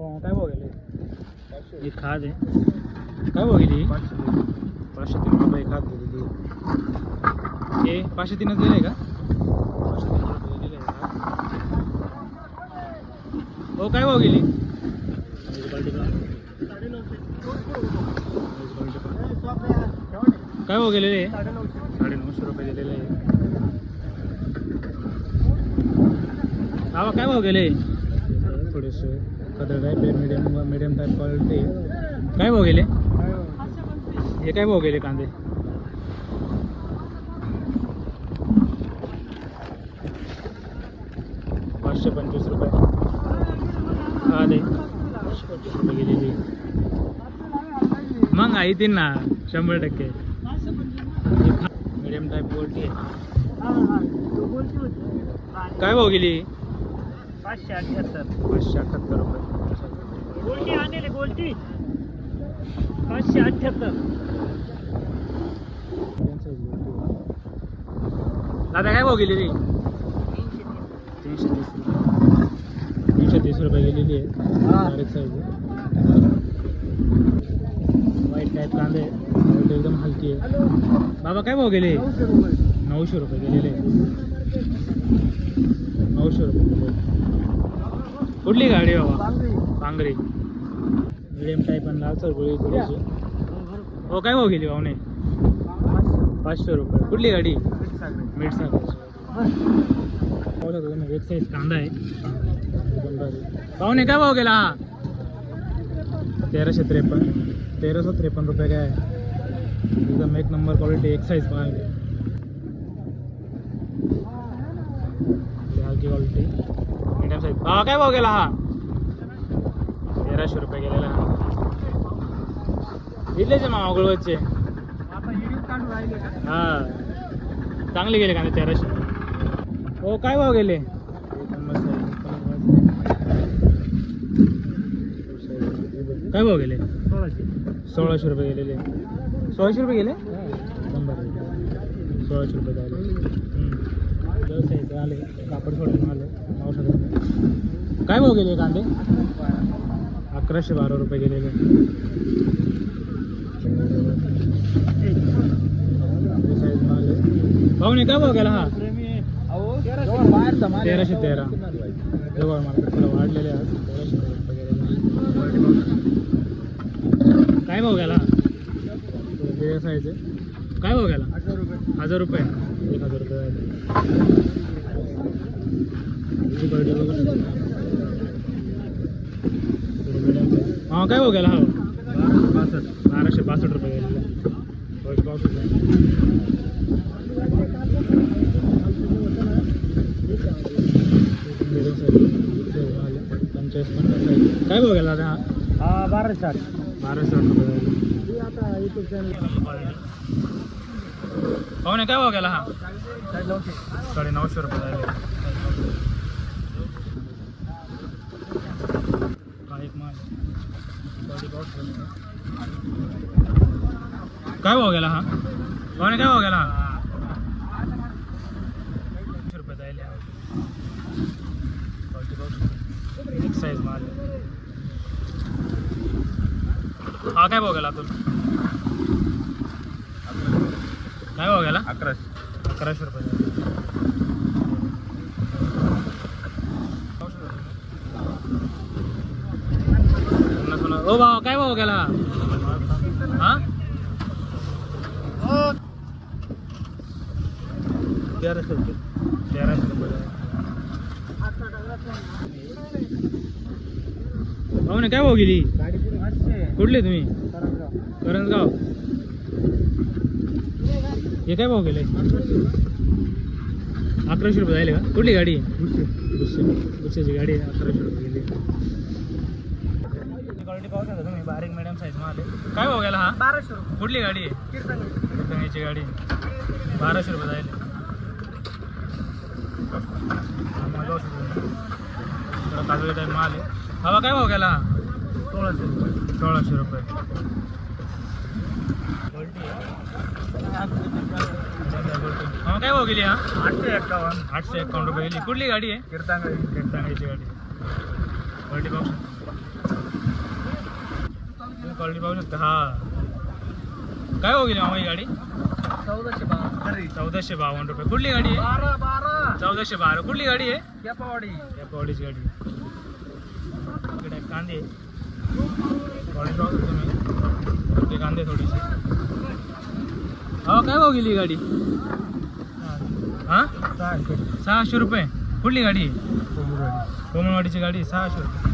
काय भाव गेले ही खाद आहे काय भाव गेली 503 रुपये खाद गेलेली हे 503च गेले का 503 रुपये गेले हो काय भाव गेली काय भाव गेलेले 950 रुपये गेलेले बाबा काय भाव गेले थोडेसे कदर टाईप मीडियम टाईप क्वालिटी काय भाव गेले हे काय भाव गेले कांदे ₹525 हा दे 525 रुपये गेलेली मग आई तीन ना 100% मीडियम टाईप क्वालिटी आहे काय भाव गेली 578 रुपये गोल्टी आणले गोल्टी 578 दादा काय भाव गेली रे 330 रुपये गेलेली आहे बारीक साईज व्हाईट टाईप कांदे एकदम हलकी आहे बाबा काय भाव गेले 900 रुपये गेलेले 900 रुपये गेले कुठली गाडी बाबा पांगरी मीडियम टाईप आणि लालसर गोळी थोडीशी हो काय भाव गेली भावने 500 रुपये कुठली गाडी मिठ सागर तुम्ही एक साईज कांदा आहे भावने काय भाव गेला हा 1353 रुपये काय एकदम एक नंबर क्वालिटी एक साईज माल हलकी क्वालिटी मीडियम साईज भाव काय भाव गेला हा 1300 रुपये गेलेला इथलेच आहे मामा गुळवतचे हा चांगले गेले कांदे 1300 हो काय भाव गेले काय भाव गेले 1600 रुपये गेलेले 1600 रुपये गेले नंबर 1600 रुपये झाले व्यवसायचे आले कापड सोडून आले 900 रुपये काय भाव गेले कांदे 1112 रुपये गेलेले भाऊने काय भाव गेला हा 1313 जवळ मार्केट थोडं वाढलेले आज 1300 रुपये गेलेले काय भाव गेला व्यवसायाचे काय भाव गेला 1000 रुपये 1000 रुपये हा काय भाव गेला हा 1262 रुपये गेलेला 45 काय भाव गेला हा 1260 रुपये यूट्यूब चॅनल पाहुणे काय भाव गेला हा 950 रुपये झाले काय भाव गेला हा पाहुणे काय भाव गेला हा 900 रुपये जायले एक साईज माल हा काय भाव गेला तुला काय भाव गेला 1100 रुपये ओ भाव काय भाव गेला हा 1300 रुपये भाऊ काय भाव गेली कुठले तुम्ही करंजगाव हे काय भाव गेले 1100 रुपये जायले का कुठली गाडी गुच्छेची गाडी 1100 रुपये गेली क्वालिटी पाहू शकता तुम्ही बारीक मीडियम साईज मध्ये काय भाव गेला हा 1200 रुपये कुठली गाडी आहे कीर्तनाची गाडी 1200 रुपये जायले काजळी टाईप माल आहे हवा काय भाव गेला 1600 रुपये हा काय भाव गेली हा 851 रुपये गेली कुठली गाडी आहे कीर्तनाची गाडी क्वालिटी पाहू शकता क्वालिटी पाहू शकता. हा काय हो गेली मामा ही गाडी? 1452 रुपये. कुठली गाडी आहे? 1412. कुठली गाडी आहे? यापावाडीची गाडी. इकडे कांदे क्वालिटी पाहू शकता तुम्ही. कांदे थोडीशी. हा काय भाव गेली गाडी? हा 600 रुपये. कुठली गाडी? कोमलवाडीची गाडी. 600 रुपये.